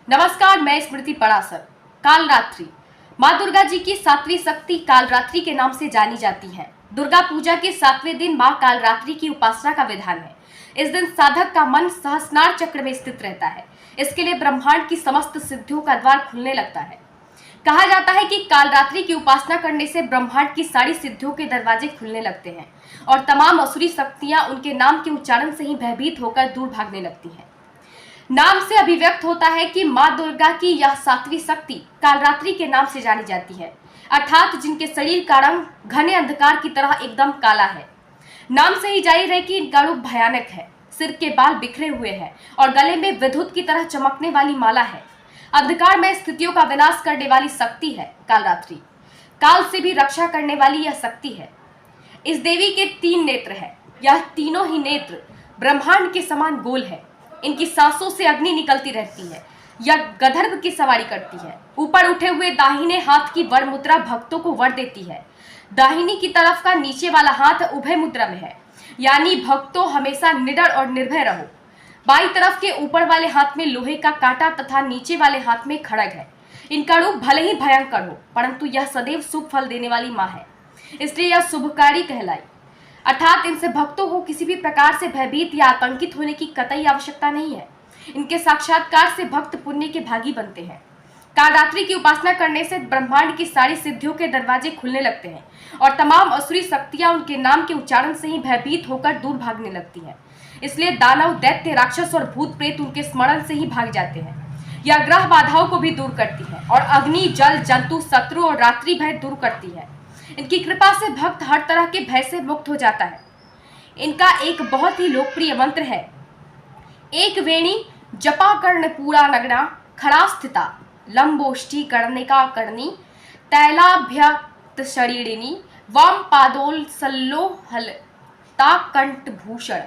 नमस्कार, मैं स्मृति पड़ासर। कालरात्रि माँ दुर्गा जी की सातवीं शक्ति कालरात्रि के नाम से जानी जाती है। दुर्गा पूजा के 7वें दिन माँ कालरात्रि की उपासना का विधान है। इस दिन साधक का मन सहस्त्रार चक्र में स्थित रहता है। इसके लिए ब्रह्मांड की समस्त सिद्धियों का द्वार खुलने लगता है। कहा जाता है कि कालरात्रि की उपासना करने से ब्रह्मांड की सारी सिद्धियों के दरवाजे खुलने लगते हैं और तमाम असुरी शक्तियां उनके नाम के उच्चारण से ही भयभीत होकर दूर भागने लगती हैं। नाम से अभिव्यक्त होता है कि माँ दुर्गा की यह सातवीं शक्ति कालरात्रि के नाम से जानी जाती है, अर्थात जिनके शरीर का रंग घने अंधकार की तरह एकदम काला है। नाम से ही जाहिर है कि इनका रूप भयानक है। सिर के बाल बिखरे हुए हैं और गले में विद्युत की तरह चमकने वाली माला है। अंधकार में स्थितियों का विनाश करने वाली शक्ति है कालरात्रि। काल से भी रक्षा करने वाली यह शक्ति है। इस देवी के 3 नेत्र हैं। यह तीनों ही नेत्र ब्रह्मांड के समान गोल है। इनकी सांसों से अग्नि निकलती रहती है। यह गंधर्व की सवारी करती है। ऊपर उठे हुए दाहिने हाथ की वर मुद्रा भक्तों को वर देती है। दाहिनी की तरफ का नीचे वाला हाथ उभय मुद्रा में है, यानी भक्तों हमेशा निडर और निर्भय रहो। बाई तरफ के ऊपर वाले हाथ में लोहे का कांटा तथा नीचे वाले हाथ में खड़ग है। इनका रूप भले ही भयंकर हो, परंतु यह सदैव शुभ फल देने वाली माँ है, इसलिए यह शुभकारी कहलाई। अर्थात इनसे भक्तों को किसी भी प्रकार से भयभीत या आतंकित होने की कतई आवश्यकता नहीं है। इनके साक्षात्कार से भक्त पुण्य के भागी बनते हैं। कालरात्रि की उपासना करने से ब्रह्मांड की सारी सिद्धियों के दरवाजे खुलने लगते हैं और तमाम असुरी शक्तियां उनके नाम के उच्चारण से ही भयभीत होकर दूर भागने लगती हैं। इसलिए दानव, दैत्य, राक्षस और भूत प्रेत उनके स्मरण से ही भाग जाते हैं। यह ग्रह बाधाओं को भी दूर करती है और अग्नि, जल, जंतु, शत्रु और रात्रि भय दूर करती है। इनकी कृपा से भक्त हर तरह के भय से मुक्त हो जाता है। इनका एक बहुत ही लोकप्रिय मंत्र है, एक वेणी जपा कर्ण पूरा नगना खड़ा स्थिता लंबोष्ठी कर्णिका कर्णी तैलाभ्यक्त शरीरिणी वाम पादोल सल्लो हलता कंठ भूषण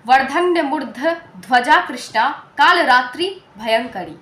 वर्धन्य मूर्ध ध्वजा कृष्णा कालरात्रि भयंकरी।